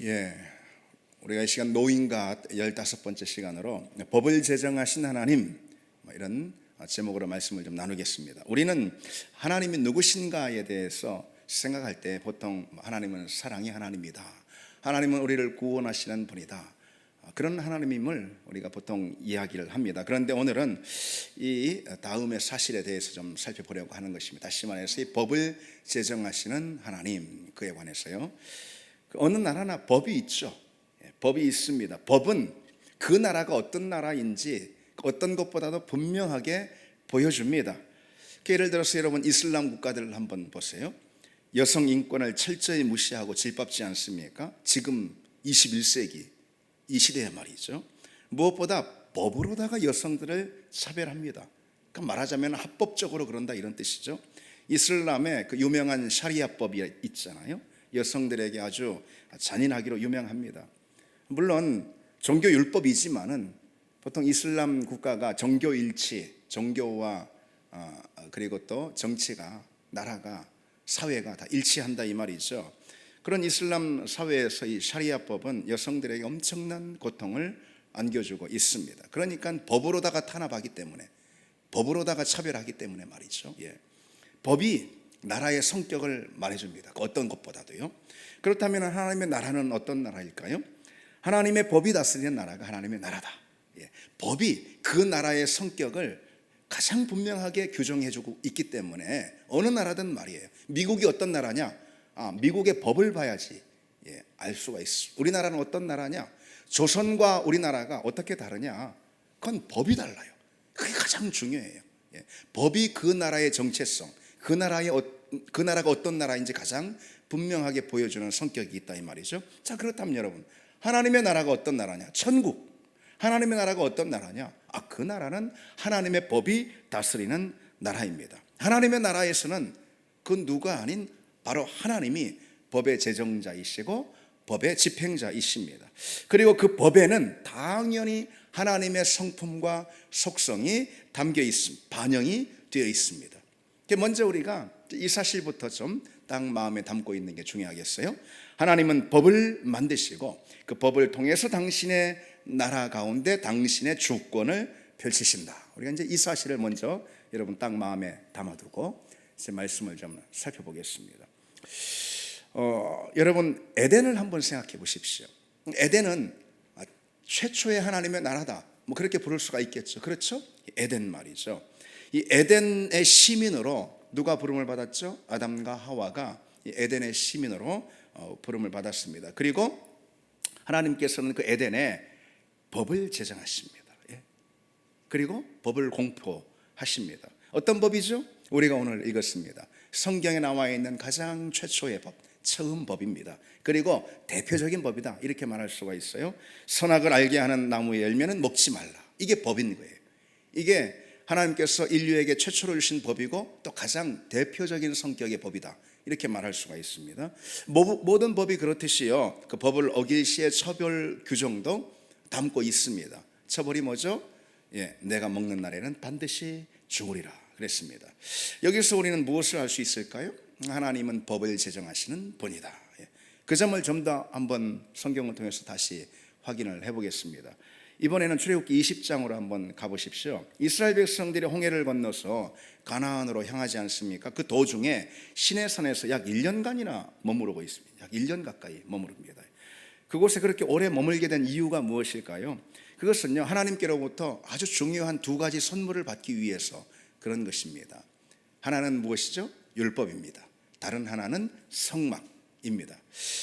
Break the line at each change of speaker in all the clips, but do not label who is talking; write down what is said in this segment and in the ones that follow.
예, 우리가 이 시간 노인갓 15번째 시간으로 법을 제정하신 하나님, 이런 제목으로 말씀을 좀 나누겠습니다. 우리는 하나님이 누구신가에 대해서 생각할 때 보통 하나님은 사랑의 하나님이다, 하나님은 우리를 구원하시는 분이다, 그런 하나님임을 우리가 보통 이야기를 합니다. 그런데 오늘은 이 다음의 사실에 대해서 좀 살펴보려고 하는 것입니다. 다시 말해서 이 법을 제정하시는 하나님, 그에 관해서요. 어느 나라나 법이 있죠. 법이 있습니다. 법은 그 나라가 어떤 나라인지 어떤 것보다도 분명하게 보여줍니다. 예를 들어서 여러분 이슬람 국가들을 한번 보세요. 여성 인권을 철저히 무시하고 질밟지 않습니까? 지금 21세기 이 시대에 말이죠. 무엇보다 법으로다가 여성들을 차별합니다. 그러니까 말하자면 합법적으로 그런다, 이런 뜻이죠. 이슬람의 그 유명한 샤리아법이 있잖아요. 여성들에게 아주 잔인하기로 유명합니다. 물론 종교율법이지만은 보통 이슬람 국가가 종교일치, 종교와 그리고 또 정치가, 나라가, 사회가 다 일치한다 이 말이죠. 그런 이슬람 사회에서 이 샤리아법은 여성들에게 엄청난 고통을 안겨주고 있습니다. 그러니까 법으로다가 탄압하기 때문에, 법으로다가 차별하기 때문에 말이죠. 법이 나라의 성격을 말해줍니다. 어떤 것보다도요. 그렇다면 하나님의 나라는 어떤 나라일까요? 하나님의 법이 다스리는 나라가 하나님의 나라다. 법이 그 나라의 성격을 가장 분명하게 규정해주고 있기 때문에 어느 나라든 말이에요. 미국이 어떤 나라냐? 미국의 법을 봐야지 알 수가 있어. 우리나라는 어떤 나라냐? 조선과 우리나라가 어떻게 다르냐? 그건 법이 달라요. 그게 가장 중요해요. 법이 그 나라의 정체성, 그 나라가 어떤 나라인지 가장 분명하게 보여주는 성격이 있다 이 말이죠. 자, 그렇다면 여러분, 하나님의 나라가 어떤 나라냐? 천국. 하나님의 나라가 어떤 나라냐? 그 나라는 하나님의 법이 다스리는 나라입니다. 하나님의 나라에서는 그 누가 아닌 바로 하나님이 법의 제정자이시고 법의 집행자이십니다. 그리고 그 법에는 당연히 하나님의 성품과 속성이 담겨 있습니다. 반영이 되어 있습니다. 먼저 우리가 이 사실부터 좀 딱 마음에 담고 있는 게 중요하겠어요. 하나님은 법을 만드시고 그 법을 통해서 당신의 나라 가운데 당신의 주권을 펼치신다. 우리가 이제 이 사실을 먼저 여러분 딱 마음에 담아두고 이제 말씀을 좀 살펴보겠습니다. 여러분 에덴을 한번 생각해 보십시오. 에덴은 최초의 하나님의 나라다, 뭐 그렇게 부를 수가 있겠죠. 그렇죠? 에덴 말이죠. 이 에덴의 시민으로 누가 부름을 받았죠? 아담과 하와가 이 에덴의 시민으로 부름을 받았습니다. 그리고 하나님께서는 그 에덴에 법을 제정하십니다. 그리고 법을 공포하십니다. 어떤 법이죠? 우리가 오늘 읽었습니다. 성경에 나와 있는 가장 최초의 법, 처음 법입니다. 그리고 대표적인 법이다, 이렇게 말할 수가 있어요. 선악을 알게 하는 나무의 열매는 먹지 말라. 이게 법인 거예요. 이게 하나님께서 인류에게 최초로 주신 법이고 또 가장 대표적인 성격의 법이다, 이렇게 말할 수가 있습니다. 모든 법이 그렇듯이요, 그 법을 어길 시의 처벌 규정도 담고 있습니다. 처벌이 뭐죠? 내가 먹는 날에는 반드시 죽으리라 그랬습니다. 여기서 우리는 무엇을 알 수 있을까요? 하나님은 법을 제정하시는 분이다. 그 점을 좀 더 한번 성경을 통해서 다시 확인을 해보겠습니다. 이번에는 출애굽기 20장으로 한번 가보십시오. 이스라엘 백성들이 홍해를 건너서 가나안으로 향하지 않습니까? 그 도중에 시내산에서 약 1년간이나 머무르고 있습니다. 약 1년 가까이 머무릅니다. 그곳에 그렇게 오래 머물게 된 이유가 무엇일까요? 그것은요, 하나님께로부터 아주 중요한 두 가지 선물을 받기 위해서 그런 것입니다. 하나는 무엇이죠? 율법입니다. 다른 하나는 성막입니다.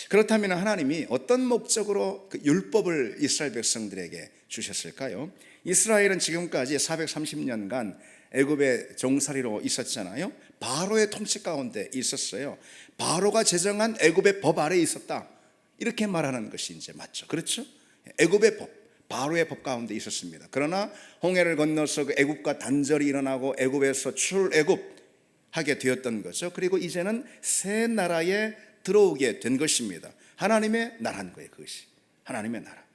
그렇다면 하나님이 어떤 목적으로 그 율법을 이스라엘 백성들에게 주셨을까요? 이스라엘은 지금까지 430년간 애굽의 종살이로 있었잖아요. 바로의 통치 가운데 있었어요. 바로가 제정한 애굽의 법 아래에 있었다, 이렇게 말하는 것이 이제 맞죠. 그렇죠? 애굽의 법, 바로의 법 가운데 있었습니다. 그러나 홍해를 건너서 그 애굽과 단절이 일어나고 애굽에서 출애굽하게 되었던 거죠. 그리고 이제는 새 나라에 들어오게 된 것입니다. 하나님의 나라인 거예요. 그것이 하나님의 나라.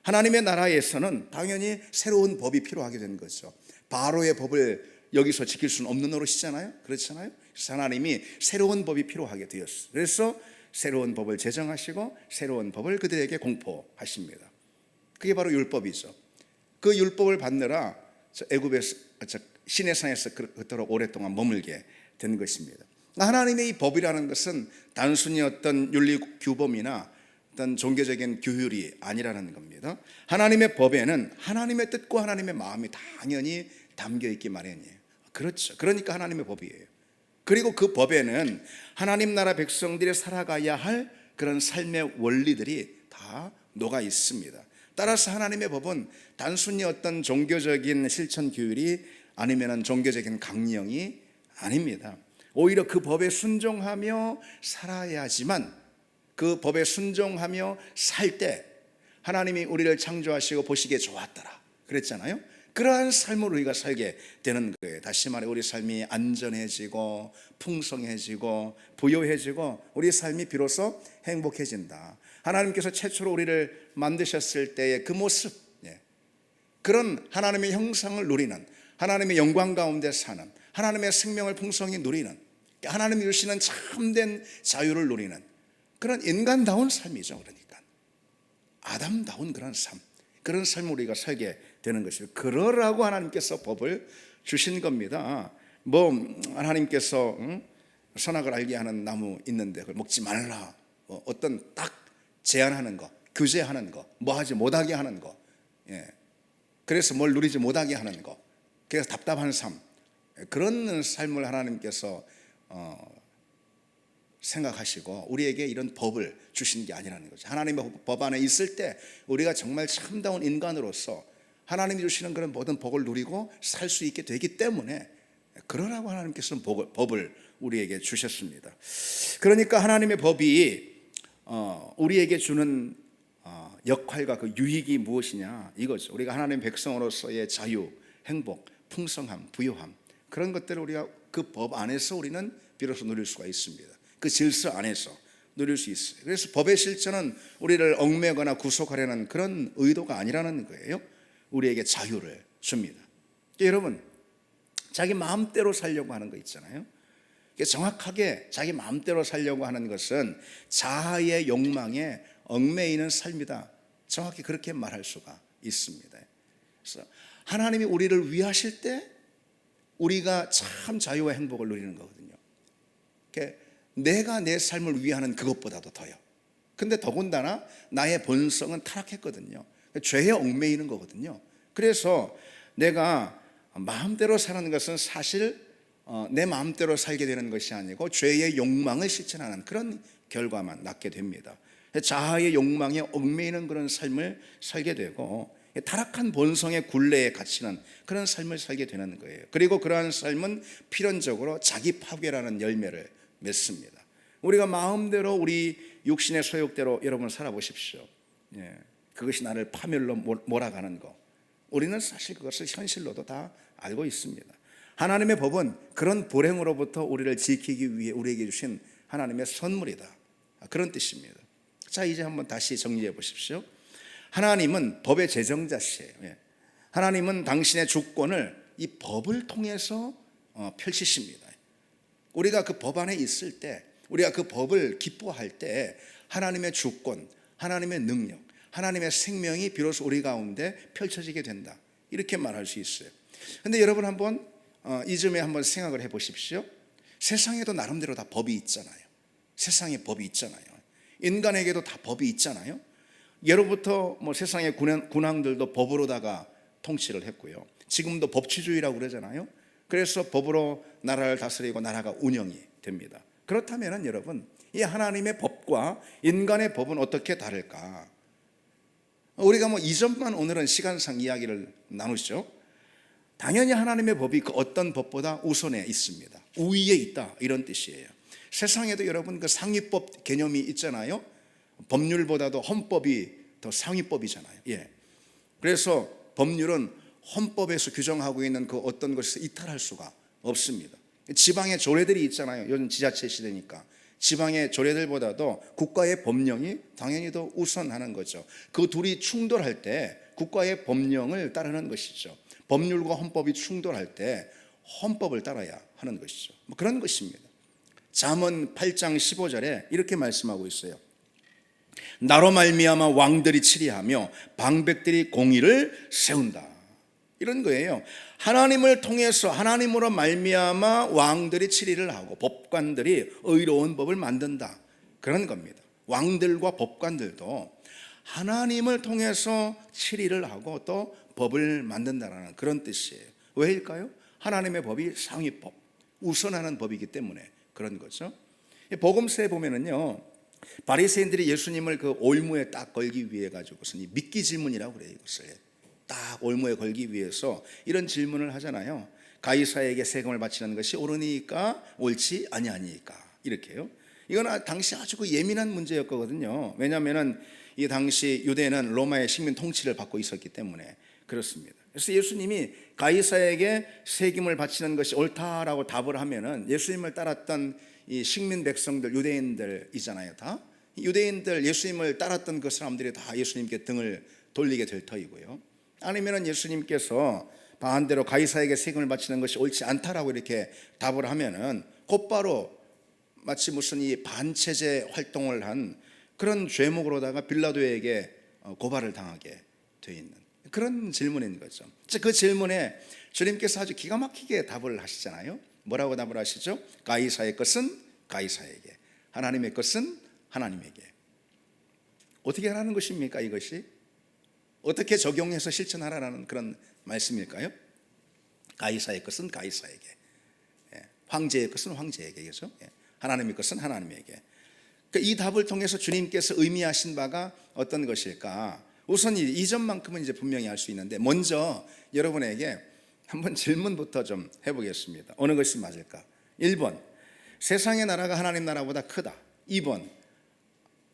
하나님의 나라에서는 당연히 새로운 법이 필요하게 된 거죠. 바로의 법을 여기서 지킬 수는 없는 노릇이잖아요. 그렇잖아요. 그래서 하나님이 새로운 법이 필요하게 되었어요. 그래서 새로운 법을 제정하시고 새로운 법을 그들에게 공포하십니다. 그게 바로 율법이죠. 그 율법을 받느라 애굽에서 시내산에서 그토록 오랫동안 머물게 된 것입니다. 하나님의 이 법이라는 것은 단순히 어떤 윤리 규범이나 어떤 종교적인 규율이 아니라는 겁니다. 하나님의 법에는 하나님의 뜻과 하나님의 마음이 당연히 담겨 있기 마련이에요. 그렇죠. 그러니까 하나님의 법이에요. 그리고 그 법에는 하나님 나라 백성들이 살아가야 할 그런 삶의 원리들이 다 녹아 있습니다. 따라서 하나님의 법은 단순히 어떤 종교적인 실천 규율이 아니면 종교적인 강령이 아닙니다. 오히려 그 법에 순종하며 살아야지만, 그 법에 순종하며 살 때 하나님이 우리를 창조하시고 보시기에 좋았더라 그랬잖아요. 그러한 삶을 우리가 살게 되는 거예요. 다시 말해 우리 삶이 안전해지고 풍성해지고 부요해지고 우리 삶이 비로소 행복해진다. 하나님께서 최초로 우리를 만드셨을 때의 그 모습, 그런 하나님의 형상을 누리는, 하나님의 영광 가운데 사는, 하나님의 생명을 풍성히 누리는, 하나님이 주시는 참된 자유를 누리는 그런 인간다운 삶이죠. 그러니까 아담다운 그런 삶, 그런 삶을 우리가 살게 되는 것이에요. 그러라고 하나님께서 법을 주신 겁니다. 하나님께서 선악을 알게 하는 나무 있는데 그걸 먹지 말라, 어떤 딱 제한하는 거, 규제하는 거, 하지 못하게 하는 거, 그래서 뭘 누리지 못하게 하는 거, 그래서 답답한 삶, 그런 삶을 하나님께서 생각하시고 우리에게 이런 법을 주신 게 아니라는 거죠. 하나님의 법 안에 있을 때 우리가 정말 참다운 인간으로서 하나님이 주시는 그런 모든 복을 누리고 살 수 있게 되기 때문에 그러라고 하나님께서는 법을 우리에게 주셨습니다. 그러니까 하나님의 법이 우리에게 주는 역할과 그 유익이 무엇이냐 이거죠. 우리가 하나님의 백성으로서의 자유, 행복, 풍성함, 부요함, 그런 것들을 우리가 그 법 안에서 우리는 비로소 누릴 수가 있습니다. 그 질서 안에서 누릴 수 있어요. 그래서 법의 실천은 우리를 얽매거나 구속하려는 그런 의도가 아니라는 거예요. 우리에게 자유를 줍니다. 여러분, 자기 마음대로 살려고 하는 거 있잖아요. 정확하게 자기 마음대로 살려고 하는 것은 자아의 욕망에 얽매이는 삶이다. 정확히 그렇게 말할 수가 있습니다. 그래서 하나님이 우리를 위하실 때 우리가 참 자유와 행복을 누리는 거거든요. 내가 내 삶을 위하는 그것보다도 더요. 근데 더군다나 나의 본성은 타락했거든요. 죄에 얽매이는 거거든요. 그래서 내가 마음대로 사는 것은 사실 내 마음대로 살게 되는 것이 아니고 죄의 욕망을 실천하는 그런 결과만 낳게 됩니다. 자아의 욕망에 얽매이는 그런 삶을 살게 되고 타락한 본성의 굴레에 갇히는 그런 삶을 살게 되는 거예요. 그리고 그러한 삶은 필연적으로 자기 파괴라는 열매를 맺습니다. 우리가 마음대로 우리 육신의 소욕대로 여러분 살아보십시오. 그것이 나를 파멸로 몰아가는 거, 우리는 사실 그것을 현실로도 다 알고 있습니다. 하나님의 법은 그런 불행으로부터 우리를 지키기 위해 우리에게 주신 하나님의 선물이다, 그런 뜻입니다. 자, 이제 한번 다시 정리해 보십시오. 하나님은 법의 제정자시에요. 하나님은 당신의 주권을 이 법을 통해서 펼치십니다. 우리가 그 법 안에 있을 때, 우리가 그 법을 기뻐할 때 하나님의 주권, 하나님의 능력, 하나님의 생명이 비로소 우리 가운데 펼쳐지게 된다, 이렇게 말할 수 있어요. 그런데 여러분 한번 이 점에 한번 생각을 해보십시오. 세상에도 나름대로 다 법이 있잖아요. 세상에 법이 있잖아요. 인간에게도 다 법이 있잖아요. 예로부터 세상의 군왕들도 법으로다가 통치를 했고요. 지금도 법치주의라고 그러잖아요. 그래서 법으로 나라를 다스리고 나라가 운영이 됩니다. 그렇다면 여러분, 이 하나님의 법과 인간의 법은 어떻게 다를까? 우리가 이 점만 오늘은 시간상 이야기를 나누죠. 당연히 하나님의 법이 그 어떤 법보다 우선에 있습니다. 우위에 있다, 이런 뜻이에요. 세상에도 여러분 그 상위법 개념이 있잖아요. 법률보다도 헌법이 더 상위법이잖아요. 그래서 법률은 헌법에서 규정하고 있는 그 어떤 것에서 이탈할 수가 없습니다. 지방의 조례들이 있잖아요. 요즘 지자체 시대니까 지방의 조례들보다도 국가의 법령이 당연히 더 우선하는 거죠. 그 둘이 충돌할 때 국가의 법령을 따르는 것이죠. 법률과 헌법이 충돌할 때 헌법을 따라야 하는 것이죠. 그런 것입니다. 잠언 8장 15절에 이렇게 말씀하고 있어요. 나로 말미암아 왕들이 치리하며 방백들이 공의를 세운다. 이런 거예요. 하나님을 통해서, 하나님으로 말미암아 왕들이 치리를 하고 법관들이 의로운 법을 만든다. 그런 겁니다. 왕들과 법관들도 하나님을 통해서 치리를 하고 또 법을 만든다는 그런 뜻이에요. 왜일까요? 하나님의 법이 상위법, 우선하는 법이기 때문에 그런 거죠. 복음서에 보면은요, 바리새인들이 예수님을 그 올무에 딱 걸기 위해 가지고서 믿기 질문이라고 그래요. 이것을 딱 올무에 걸기 위해서 이런 질문을 하잖아요. 가이사에게 세금을 바치는 것이 옳으니까 옳지 아니하니까, 이렇게요. 이건 당시 아주 그 예민한 문제였거든요. 왜냐하면은 이 당시 유대는 로마의 식민 통치를 받고 있었기 때문에 그렇습니다. 그래서 예수님이 가이사에게 세금을 바치는 것이 옳다라고 답을 하면은 예수님을 따랐던 이 식민 백성들, 유대인들이잖아요. 다 유대인들, 예수님을 따랐던 그 사람들이 다 예수님께 등을 돌리게 될 터이고요. 아니면은 예수님께서 반대로 가이사에게 세금을 바치는 것이 옳지 않다라고 이렇게 답을 하면은 곧바로 마치 무슨 이 반체제 활동을 한 그런 죄목으로다가 빌라도에게 고발을 당하게 돼 있는 그런 질문인 거죠. 그 질문에 주님께서 아주 기가 막히게 답을 하시잖아요. 뭐라고 답을 하시죠? 가이사의 것은 가이사에게, 하나님의 것은 하나님에게. 어떻게 하라는 것입니까? 이것이 어떻게 적용해서 실천하라는 그런 말씀일까요? 가이사의 것은 가이사에게, 황제의 것은 황제에게, 그렇죠? 하나님의 것은 하나님에게. 이 답을 통해서 주님께서 의미하신 바가 어떤 것일까? 우선 이 점만큼은 이제 분명히 알 수 있는데, 먼저 여러분에게 한번 질문부터 좀 해보겠습니다. 어느 것이 맞을까? 1번, 세상의 나라가 하나님 나라보다 크다. 2번,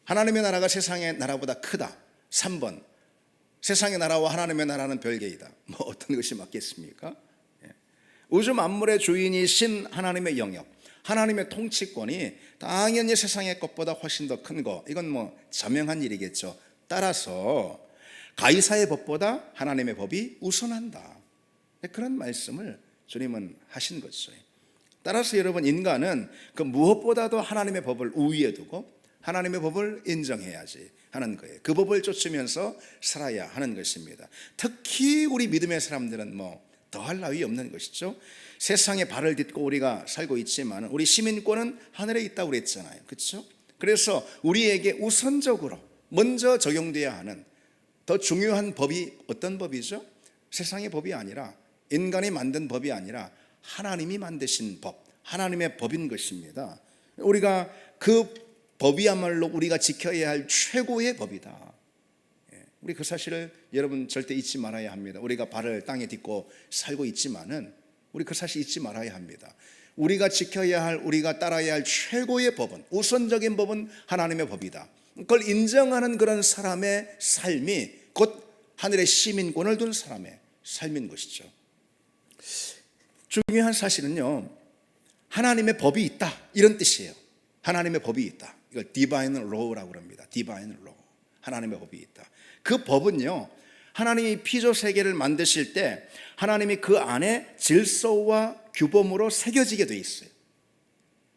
하나님의 나라가 세상의 나라보다 크다. 3번, 세상의 나라와 하나님의 나라는 별개이다. 뭐 어떤 것이 맞겠습니까? 우주 만물의 주인이신 하나님의 영역, 하나님의 통치권이 당연히 세상의 것보다 훨씬 더 큰 거, 이건 뭐 자명한 일이겠죠. 따라서 가이사의 법보다 하나님의 법이 우선한다. 그런 말씀을 주님은 하신 거죠. 따라서 여러분, 인간은 그 무엇보다도 하나님의 법을 우위에 두고 하나님의 법을 인정해야지 하는 거예요. 그 법을 쫓으면서 살아야 하는 것입니다. 특히 우리 믿음의 사람들은 뭐 더할 나위 없는 것이죠. 세상에 발을 딛고 우리가 살고 있지만 우리 시민권은 하늘에 있다고 그랬잖아요. 그렇죠? 그래서 우리에게 우선적으로 먼저 적용돼야 하는 더 중요한 법이 어떤 법이죠? 세상의 법이 아니라, 인간이 만든 법이 아니라 하나님이 만드신 법, 하나님의 법인 것입니다. 우리가 그 법이야말로 우리가 지켜야 할 최고의 법이다. 우리 그 사실을 여러분 절대 잊지 말아야 합니다. 우리가 발을 땅에 딛고 살고 있지만은 우리 그 사실 잊지 말아야 합니다. 우리가 지켜야 할, 우리가 따라야 할 최고의 법은, 우선적인 법은 하나님의 법이다. 그걸 인정하는 그런 사람의 삶이 곧 하늘의 시민권을 둔 사람의 삶인 것이죠. 중요한 사실은요, 하나님의 법이 있다, 이런 뜻이에요. 하나님의 법이 있다. 이걸 divine law라고 합니다. divine law. 하나님의 법이 있다. 그 법은요, 하나님이 피조 세계를 만드실 때 하나님이 그 안에 질서와 규범으로 새겨지게 돼 있어요.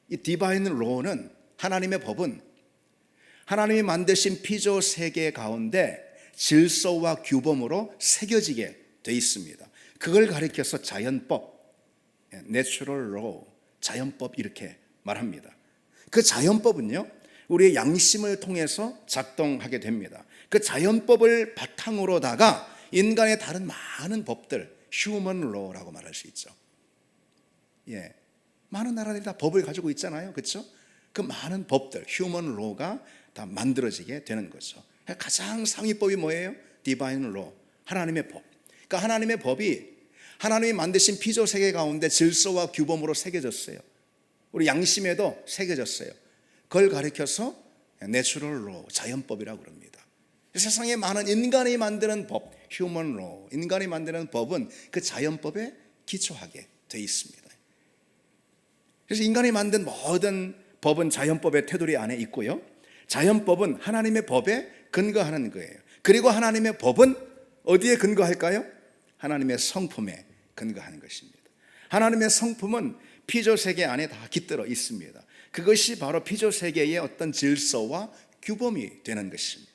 이 divine law는, 하나님의 법은 하나님이 만드신 피조 세계 가운데 질서와 규범으로 새겨지게 돼 있습니다. 그걸 가리켜서 자연법, natural law, 자연법 이렇게 말합니다. 그 자연법은요, 우리의 양심을 통해서 작동하게 됩니다. 그 자연법을 바탕으로다가 인간의 다른 많은 법들, human law라고 말할 수 있죠. 많은 나라들이 다 법을 가지고 있잖아요. 그렇죠? 그 많은 법들, human law가 다 만들어지게 되는 거죠. 가장 상위법이 뭐예요? divine law, 하나님의 법. 그러니까 하나님의 법이 하나님이 만드신 피조 세계 가운데 질서와 규범으로 새겨졌어요. 우리 양심에도 새겨졌어요. 그걸 가리켜서 내추럴 로, 자연법이라고 합니다. 세상에 많은 인간이 만드는 법, 휴먼 로, 인간이 만드는 법은 그 자연법에 기초하게 되어 있습니다. 그래서 인간이 만든 모든 법은 자연법의 테두리 안에 있고요, 자연법은 하나님의 법에 근거하는 거예요. 그리고 하나님의 법은 어디에 근거할까요? 하나님의 성품에 근거하는 것입니다. 하나님의 성품은 피조 세계 안에 다 깃들어 있습니다. 그것이 바로 피조 세계의 어떤 질서와 규범이 되는 것입니다.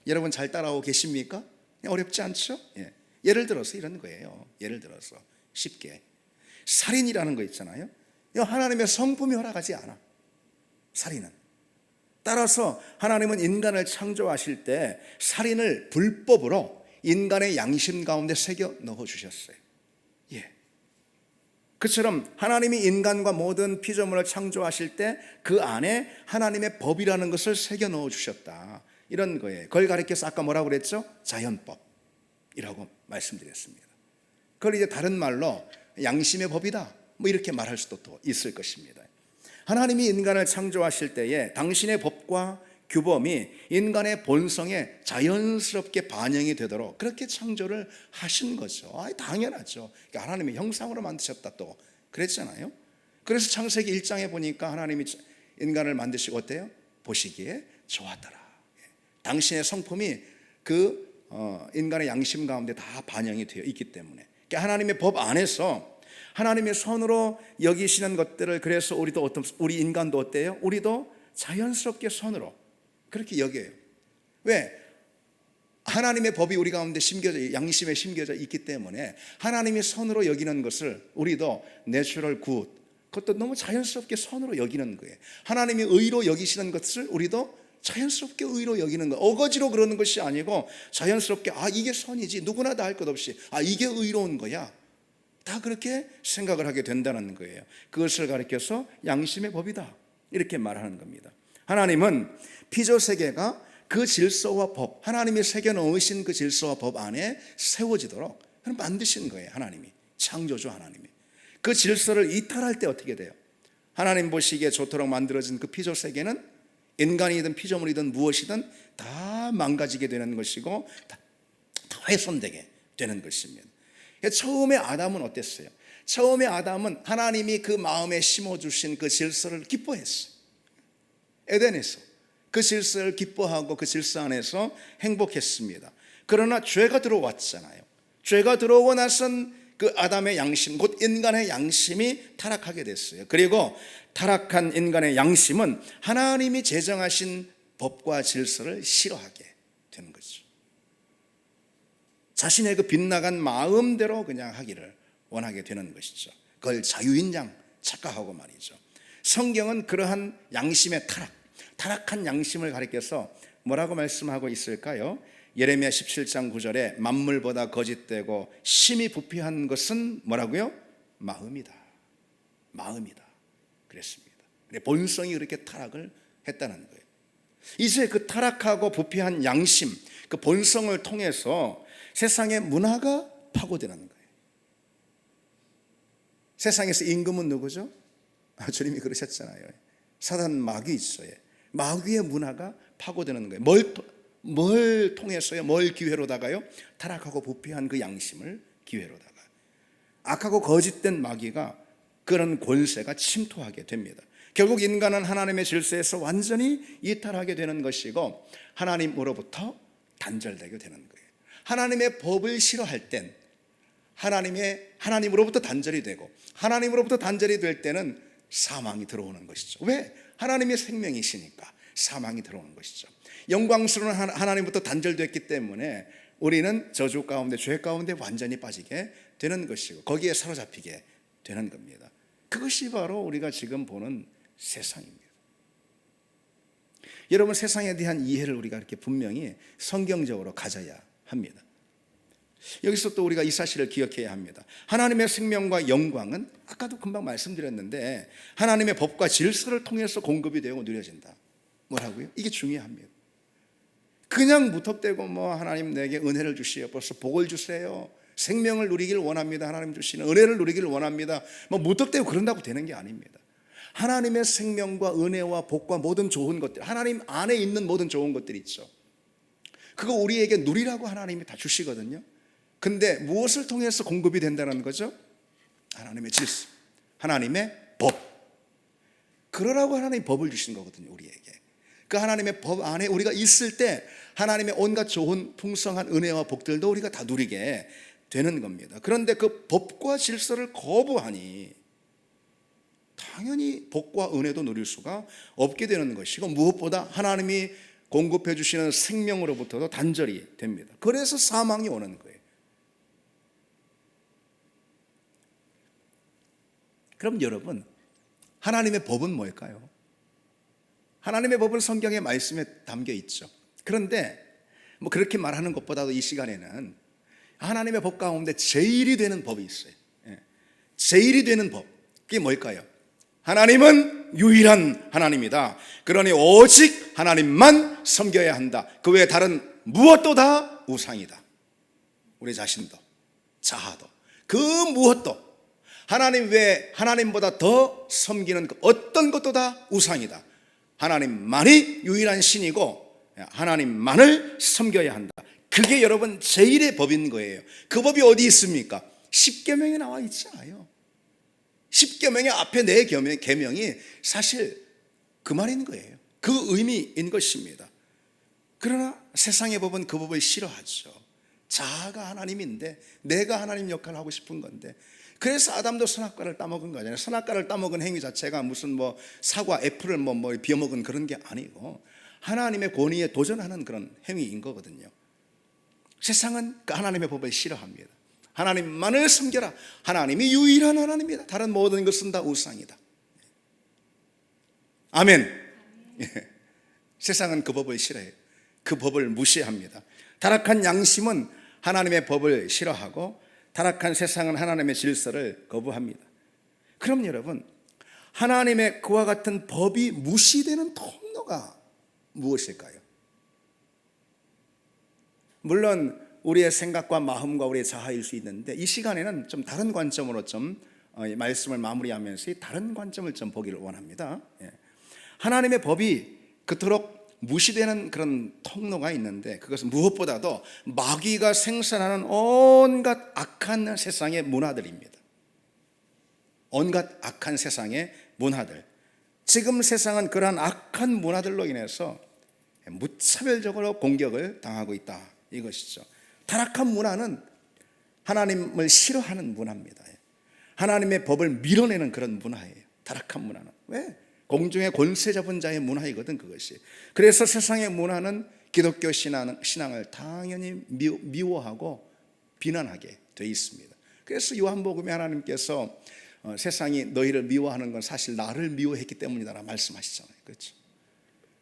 여러분 잘 따라오고 계십니까? 어렵지 않죠? 예. 예를 들어서 이런 거예요. 예를 들어서 쉽게 살인이라는 거 있잖아요. 하나님의 성품이 허락하지 않아. 살인은. 따라서 하나님은 인간을 창조하실 때 살인을 불법으로 인간의 양심 가운데 새겨 넣어 주셨어요. 예. 그처럼 하나님이 인간과 모든 피조물을 창조하실 때 그 안에 하나님의 법이라는 것을 새겨 넣어 주셨다. 이런 거예요. 그걸 가리켜서 아까 뭐라고 그랬죠? 자연법이라고 말씀드렸습니다. 그걸 이제 다른 말로 양심의 법이다, 뭐 이렇게 말할 수도 또 있을 것입니다. 하나님이 인간을 창조하실 때에 당신의 법과 규범이 인간의 본성에 자연스럽게 반영이 되도록 그렇게 창조를 하신 거죠. 당연하죠. 하나님의 형상으로 만드셨다 또 그랬잖아요. 그래서 창세기 1장에 보니까 하나님이 인간을 만드시고 어때요? 보시기에 좋았더라. 당신의 성품이 그 인간의 양심 가운데 다 반영이 되어 있기 때문에 하나님의 법 안에서 하나님의 손으로 여기시는 것들을, 그래서 우리 인간도 어때요? 우리도 자연스럽게 손으로 그렇게 여겨요. 왜? 하나님의 법이 우리 가운데 양심에 심겨져 있기 때문에 하나님이 손으로 여기는 것을 우리도 내추럴 굿, 그것도 너무 자연스럽게 손으로 여기는 거예요. 하나님이 의로 여기시는 것을 우리도 자연스럽게 의로 여기는 거, 어거지로 그러는 것이 아니고 자연스럽게 이게 선이지, 누구나 다 할 것 없이 이게 의로운 거야, 다 그렇게 생각을 하게 된다는 거예요. 그것을 가리켜서 양심의 법이다 이렇게 말하는 겁니다. 하나님은 피조 세계가 그 질서와 법, 하나님이 새겨 넣으신 그 질서와 법 안에 세워지도록 만드신 거예요. 하나님이, 창조주 하나님이. 그 질서를 이탈할 때 어떻게 돼요? 하나님 보시기에 좋도록 만들어진 그 피조 세계는 인간이든 피조물이든 무엇이든 다 망가지게 되는 것이고 다 훼손되게 되는 것입니다. 처음에 아담은 어땠어요? 처음에 아담은 하나님이 그 마음에 심어주신 그 질서를 기뻐했어요. 에덴에서 그 질서를 기뻐하고 그 질서 안에서 행복했습니다. 그러나 죄가 들어왔잖아요. 죄가 들어오고 나선 그 아담의 양심, 곧 인간의 양심이 타락하게 됐어요. 그리고 타락한 인간의 양심은 하나님이 제정하신 법과 질서를 싫어하게 되는 거죠. 자신의 그 빗나간 마음대로 그냥 하기를 원하게 되는 것이죠. 그걸 자유인 양 착각하고 말이죠. 성경은 그러한 양심의 타락한 양심을 가리켜서 뭐라고 말씀하고 있을까요? 예레미야 17장 9절에 만물보다 거짓되고 심히 부패한 것은 뭐라고요? 마음이다 그랬습니다. 본성이 그렇게 타락을 했다는 거예요. 이제 그 타락하고 부패한 양심, 그 본성을 통해서 세상의 문화가 파고드는 거예요. 세상에서 임금은 누구죠? 주님이 그러셨잖아요. 사단 마귀 있어요. 마귀의 문화가 파고드는 거예요. 뭘 통해서요? 뭘 기회로다가요? 타락하고 부패한 그 양심을 기회로다가 악하고 거짓된 마귀가 그런 권세가 침투하게 됩니다. 결국 인간은 하나님의 질서에서 완전히 이탈하게 되는 것이고 하나님으로부터 단절되게 되는 거예요. 하나님의 법을 싫어할 땐 하나님으로부터 단절이 되고, 하나님으로부터 단절이 될 때는 사망이 들어오는 것이죠. 왜? 하나님의 생명이시니까 사망이 들어오는 것이죠. 영광스러운 하나님부터 단절됐기 때문에 우리는 저주 가운데, 죄 가운데 완전히 빠지게 되는 것이고 거기에 사로잡히게 되는 겁니다. 그것이 바로 우리가 지금 보는 세상입니다. 여러분, 세상에 대한 이해를 우리가 이렇게 분명히 성경적으로 가져야 합니다. 여기서 또 우리가 이 사실을 기억해야 합니다. 하나님의 생명과 영광은 아까도 금방 말씀드렸는데 하나님의 법과 질서를 통해서 공급이 되고 누려진다. 뭐라고요? 이게 중요합니다. 그냥 무턱대고 하나님 내게 은혜를 주시옵소서, 복을 주세요, 생명을 누리길 원합니다, 하나님 주시는 은혜를 누리길 원합니다, 무턱대고 그런다고 되는 게 아닙니다. 하나님의 생명과 은혜와 복과 모든 좋은 것들, 하나님 안에 있는 모든 좋은 것들이 있죠. 그거 우리에게 누리라고 하나님이 다 주시거든요. 근데 무엇을 통해서 공급이 된다는 거죠? 하나님의 질서, 하나님의 법. 그러라고 하나님이 법을 주신 거거든요, 우리에게. 그 하나님의 법 안에 우리가 있을 때 하나님의 온갖 좋은 풍성한 은혜와 복들도 우리가 다 누리게 되는 겁니다. 그런데 그 법과 질서를 거부하니 당연히 복과 은혜도 누릴 수가 없게 되는 것이고, 무엇보다 하나님이 공급해 주시는 생명으로부터도 단절이 됩니다. 그래서 사망이 오는 거예요. 그럼 여러분, 하나님의 법은 뭘까요? 하나님의 법은 성경의 말씀에 담겨 있죠. 그런데 뭐 그렇게 말하는 것보다도 이 시간에는 하나님의 법 가운데 제일이 되는 법이 있어요. 제일이 되는 법, 그게 뭘까요? 하나님은 유일한 하나님이다. 그러니 오직 하나님만 섬겨야 한다. 그 외에 다른 무엇도 다 우상이다. 우리 자신도, 자아도, 그 무엇도 하나님 외에 하나님보다 더 섬기는 그 어떤 것도 다 우상이다. 하나님만이 유일한 신이고 하나님만을 섬겨야 한다. 그게 여러분 제일의 법인 거예요. 그 법이 어디 있습니까? 십계명에 나와 있지 않아요. 십계명의 앞에 네 계명이 사실 그 말인 거예요. 그 의미인 것입니다. 그러나 세상의 법은 그 법을 싫어하죠. 자아가 하나님인데 내가 하나님 역할을 하고 싶은 건데, 그래서 아담도 선악과를 따먹은 거잖아요. 선악과를 따먹은 행위 자체가 무슨 뭐 사과, 애플을 뭐 비어먹은 그런 게 아니고 하나님의 권위에 도전하는 그런 행위인 거거든요. 세상은 그 하나님의 법을 싫어합니다. 하나님만을 섬겨라. 하나님이 유일한 하나님이다. 다른 모든 것은 다 우상이다. 아멘. 세상은 그 법을 싫어해요. 그 법을 무시합니다. 타락한 양심은 하나님의 법을 싫어하고 타락한 세상은 하나님의 질서를 거부합니다. 그럼 여러분, 하나님의 그와 같은 법이 무시되는 통로가 무엇일까요? 물론 우리의 생각과 마음과 우리의 자아일 수 있는데, 이 시간에는 좀 다른 관점으로 좀 말씀을 마무리하면서 다른 관점을 좀 보기를 원합니다. 하나님의 법이 그토록 무시되는 그런 통로가 있는데, 그것은 무엇보다도 마귀가 생산하는 온갖 악한 세상의 문화들입니다. 온갖 악한 세상의 문화들. 지금 세상은 그러한 악한 문화들로 인해서 무차별적으로 공격을 당하고 있다, 이것이죠. 타락한 문화는 하나님을 싫어하는 문화입니다. 하나님의 법을 밀어내는 그런 문화예요. 타락한 문화는. 왜? 공중의 권세 잡은 자의 문화이거든, 그것이. 그래서 세상의 문화는 기독교 신앙을 당연히 미워하고 비난하게 되어 있습니다. 그래서 요한복음에 하나님께서 세상이 너희를 미워하는 건 사실 나를 미워했기 때문이다 말씀하시잖아요. 그렇죠?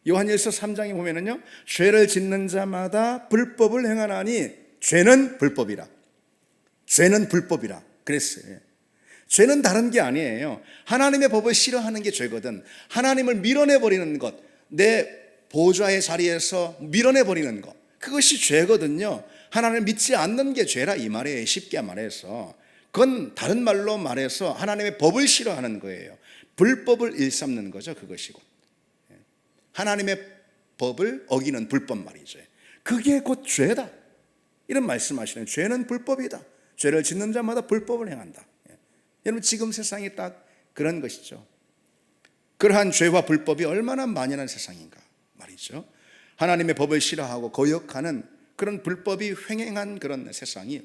요한일서 3장에 보면은요, 죄를 짓는 자마다 불법을 행하나니 죄는 불법이라. 죄는 불법이라 그랬어요. 죄는 다른 게 아니에요. 하나님의 법을 싫어하는 게 죄거든. 하나님을 밀어내버리는 것, 내 보좌의 자리에서 밀어내버리는 것, 그것이 죄거든요. 하나님을 믿지 않는 게 죄라 이 말이에요. 쉽게 말해서. 그건 다른 말로 말해서 하나님의 법을 싫어하는 거예요. 불법을 일삼는 거죠. 그것이고, 하나님의 법을 어기는 불법 말이죠. 그게 곧 죄다, 이런 말씀하시는. 죄는 불법이다. 죄를 짓는 자마다 불법을 행한다. 여러분, 지금 세상이 딱 그런 것이죠. 그러한 죄와 불법이 얼마나 만연한 세상인가 말이죠. 하나님의 법을 싫어하고 거역하는 그런 불법이 횡행한 그런 세상이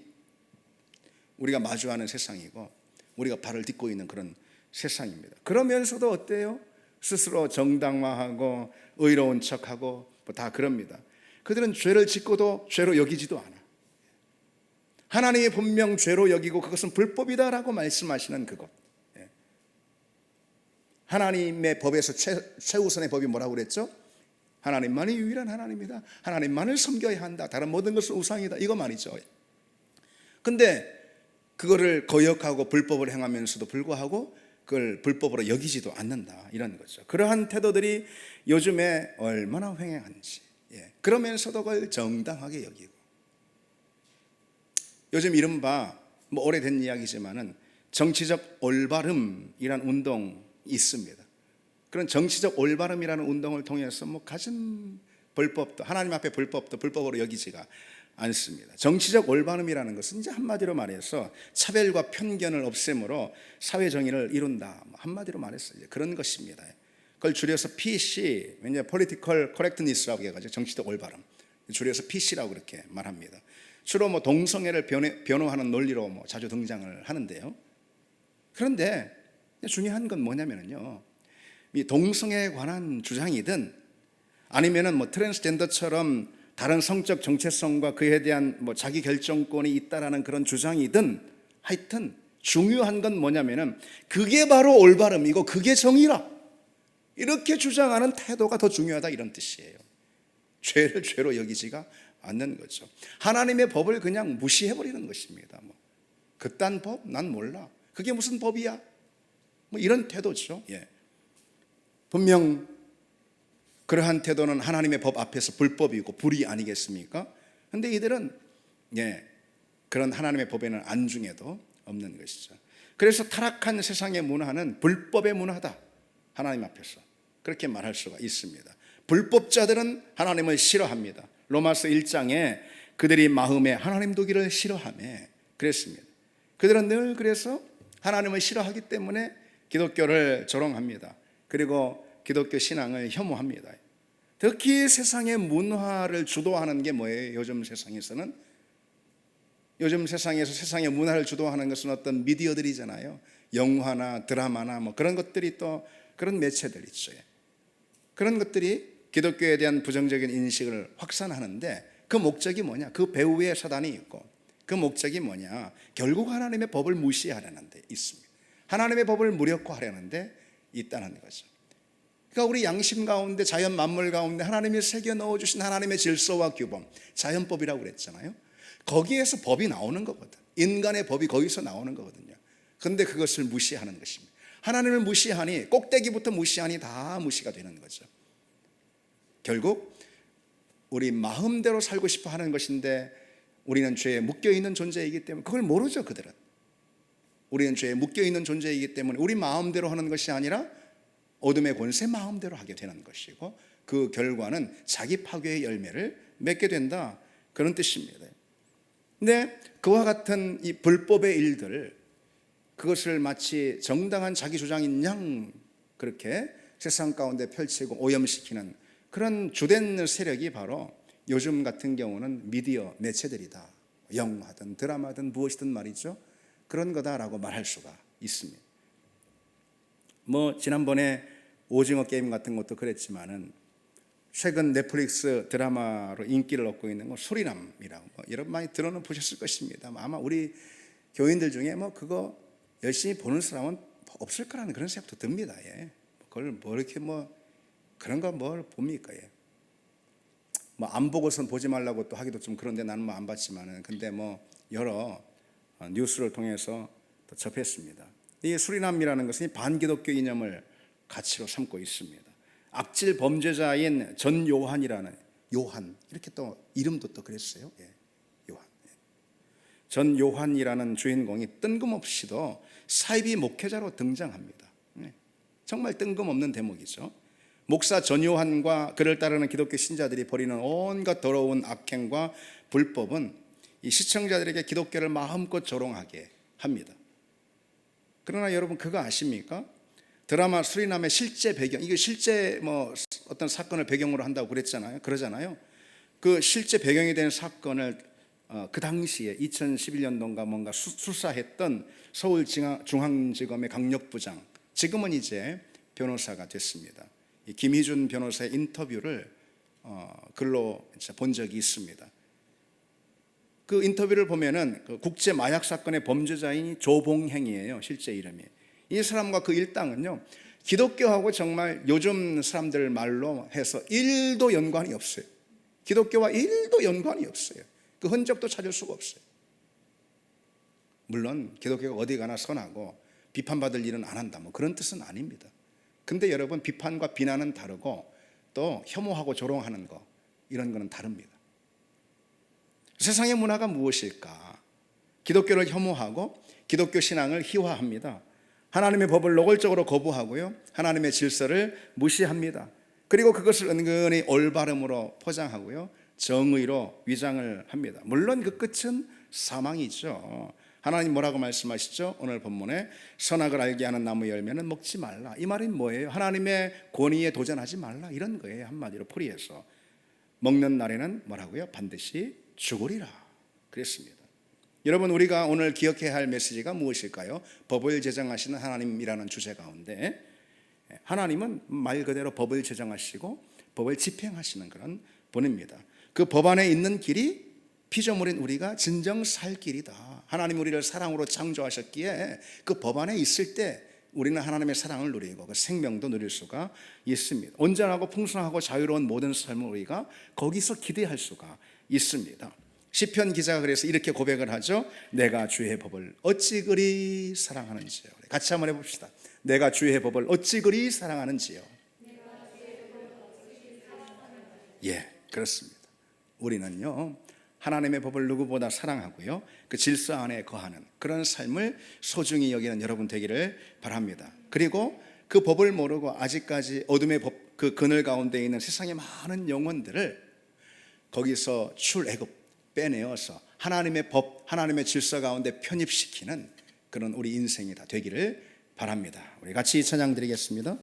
우리가 마주하는 세상이고, 우리가 발을 딛고 있는 그런 세상입니다. 그러면서도 어때요? 스스로 정당화하고 의로운 척하고 뭐 다 그럽니다. 그들은 죄를 짓고도 죄로 여기지도 않아. 하나님이 분명 죄로 여기고 그것은 불법이다라고 말씀하시는 그것. 하나님의 법에서 최우선의 법이 뭐라고 그랬죠? 하나님만이 유일한 하나님이다. 하나님만을 섬겨야 한다. 다른 모든 것은 우상이다. 이거 말이죠. 근데 그거를 거역하고 불법을 행하면서도 불구하고 그걸 불법으로 여기지도 않는다, 이런 거죠. 그러한 태도들이 요즘에 얼마나 횡행한지. 그러면서도 그걸 정당하게 여기고, 요즘 이른바 뭐 오래된 이야기지만은 정치적 올바름이라는 운동이 있습니다. 그런 정치적 올바름이라는 운동을 통해서 뭐 가진 불법도, 하나님 앞에 불법도 불법으로 여기지가 않습니다. 정치적 올바름이라는 것은 이제 한마디로 말해서 차별과 편견을 없앰으로 사회 정의를 이룬다, 한마디로 말해서 이제 그런 것입니다. 그걸 줄여서 PC, 왜냐하면 Political Correctness라고 해가지고 정치적 올바름, 줄여서 PC라고 그렇게 말합니다. 주로 뭐 동성애를 변호하는 논리로 뭐 자주 등장을 하는데요. 그런데 중요한 건 뭐냐면요, 이 동성애에 관한 주장이든 아니면은 뭐 트랜스젠더처럼 다른 성적 정체성과 그에 대한 뭐 자기 결정권이 있다라는 그런 주장이든, 하여튼 중요한 건 뭐냐면은 그게 바로 올바름이고 그게 정의라, 이렇게 주장하는 태도가 더 중요하다, 이런 뜻이에요. 죄를 죄로 여기지가 않는 거죠. 하나님의 법을 그냥 무시해버리는 것입니다. 뭐 그딴 법 난 몰라, 그게 무슨 법이야, 뭐 이런 태도죠. 예. 분명 그러한 태도는 하나님의 법 앞에서 불법이고 불의 아니겠습니까? 그런데 이들은 그런 하나님의 법에는 안중에도 없는 것이죠. 그래서 타락한 세상의 문화는 불법의 문화다, 하나님 앞에서 그렇게 말할 수가 있습니다. 불법자들은 하나님을 싫어합니다. 로마서 1장에 그들이 마음에 하나님 두기를 싫어하며 그랬습니다. 그들은 늘 그래서 하나님을 싫어하기 때문에 기독교를 조롱합니다. 그리고 기독교 신앙을 혐오합니다. 특히 세상의 문화를 주도하는 게 뭐예요? 요즘 세상에서는, 요즘 세상에서 세상의 문화를 주도하는 것은 어떤 미디어들이잖아요. 영화나 드라마나 뭐 그런 것들이, 또 그런 매체들 있죠. 그런 것들이 기독교에 대한 부정적인 인식을 확산하는데, 그 목적이 뭐냐? 그 배후에 사단이 있고, 그 목적이 뭐냐? 결국 하나님의 법을 무시하려는 데 있습니다. 하나님의 법을 무력화하려는 데 있다는 거죠. 그러니까 우리 양심 가운데, 자연 만물 가운데 하나님이 새겨 넣어주신 하나님의 질서와 규범, 자연법이라고 그랬잖아요. 거기에서 법이 나오는 거거든. 인간의 법이 거기서 나오는 거거든요. 그런데 그것을 무시하는 것입니다. 하나님을 무시하니, 꼭대기부터 무시하니 다 무시가 되는 거죠. 결국 우리 마음대로 살고 싶어 하는 것인데, 우리는 죄에 묶여있는 존재이기 때문에 그걸 모르죠. 그들은 우리는 죄에 묶여있는 존재이기 때문에 우리 마음대로 하는 것이 아니라 어둠의 권세 마음대로 하게 되는 것이고, 그 결과는 자기 파괴의 열매를 맺게 된다, 그런 뜻입니다. 근데 그와 같은 이 불법의 일들, 그것을 마치 정당한 자기 주장인 양 그렇게 세상 가운데 펼치고 오염시키는 그런 주된 세력이 바로 요즘 같은 경우는 미디어 매체들이다. 영화든 드라마든 무엇이든 말이죠, 그런 거다라고 말할 수가 있습니다. 뭐 지난번에 오징어 게임 같은 것도 그랬지만은, 최근 넷플릭스 드라마로 인기를 얻고 있는 거 수리남이라고, 여러분 많이 들어는 보셨을 것입니다. 아마 우리 교인들 중에 뭐 그거 열심히 보는 사람은 없을 거라는 그런 생각도 듭니다. 예. 그걸 뭐 이렇게 뭐 그런 거 뭘 봅니까? 예. 뭐 안 보고선 보지 말라고 또 하기도 좀 그런데 나는 뭐 안 봤지만은, 근데 뭐 여러 뉴스를 통해서 또 접했습니다. 이 수리남이라는 것은 반기독교 이념을 가치로 삼고 있습니다. 악질 범죄자인 전 요한이라는, 요한 이렇게 또 이름도 또 그랬어요. 예, 요한. 전 요한이라는 주인공이 뜬금없이도 사이비 목회자로 등장합니다. 정말 뜬금없는 대목이죠. 목사 전 요한과 그를 따르는 기독교 신자들이 벌이는 온갖 더러운 악행과 불법은 이 시청자들에게 기독교를 마음껏 조롱하게 합니다. 그러나 여러분 그거 아십니까? 드라마 수리남의 실제 배경, 이게 실제 뭐 어떤 사건을 배경으로 한다고 그러잖아요. 그 실제 배경이 된 사건을 그 당시에 2011년도인가 뭔가 수사했던 서울중앙지검의 강력부장, 지금은 이제 변호사가 됐습니다. 이 김희준 변호사의 인터뷰를 글로 본 적이 있습니다. 그 인터뷰를 보면은 그 국제 마약 사건의 범죄자인 조봉행이에요, 실제 이름이. 이 사람과 그 일당은요, 기독교하고 정말 요즘 사람들 말로 해서 1도 연관이 없어요. 기독교와 1도 연관이 없어요. 그 흔적도 찾을 수가 없어요. 물론 기독교가 어디 가나 선하고 비판받을 일은 안 한다, 뭐 그런 뜻은 아닙니다. 근데 여러분, 비판과 비난은 다르고 또 혐오하고 조롱하는 거, 이런 거는 다릅니다. 세상의 문화가 무엇일까? 기독교를 혐오하고 기독교 신앙을 희화합니다. 하나님의 법을 노골적으로 거부하고요, 하나님의 질서를 무시합니다. 그리고 그것을 은근히 올바름으로 포장하고요, 정의로 위장을 합니다. 물론 그 끝은 사망이죠. 하나님 뭐라고 말씀하시죠? 오늘 본문에 선악을 알게 하는 나무 열매는 먹지 말라. 이 말은 뭐예요? 하나님의 권위에 도전하지 말라, 이런 거예요. 한마디로 풀이해서 먹는 날에는 뭐라고요? 반드시 죽으리라 그랬습니다. 여러분, 우리가 오늘 기억해야 할 메시지가 무엇일까요? 법을 제정하시는 하나님이라는 주제 가운데 하나님은 말 그대로 법을 제정하시고 법을 집행하시는 그런 분입니다. 그 법 안에 있는 길이 피조물인 우리가 진정 살 길이다. 하나님 우리를 사랑으로 창조하셨기에 그 법 안에 있을 때 우리는 하나님의 사랑을 누리고 그 생명도 누릴 수가 있습니다. 온전하고 풍성하고 자유로운 모든 삶을 우리가 거기서 기대할 수가 있습니다. 시편 기자가 그래서 이렇게 고백을 하죠. 내가 주의 법을 어찌 그리 사랑하는지요. 같이 한번 해봅시다. 내가 주의 법을 어찌 그리 사랑하는지요. 예, 그렇습니다. 우리는요 하나님의 법을 누구보다 사랑하고요 그 질서 안에 거하는 그런 삶을 소중히 여기는 여러분 되기를 바랍니다. 그리고 그 법을 모르고 아직까지 어둠의 법 그 그늘 가운데 있는 세상의 많은 영혼들을 거기서 출애굽 빼내어서 하나님의 법, 하나님의 질서 가운데 편입시키는 그런 우리 인생이 다 되기를 바랍니다. 우리 같이 찬양 드리겠습니다.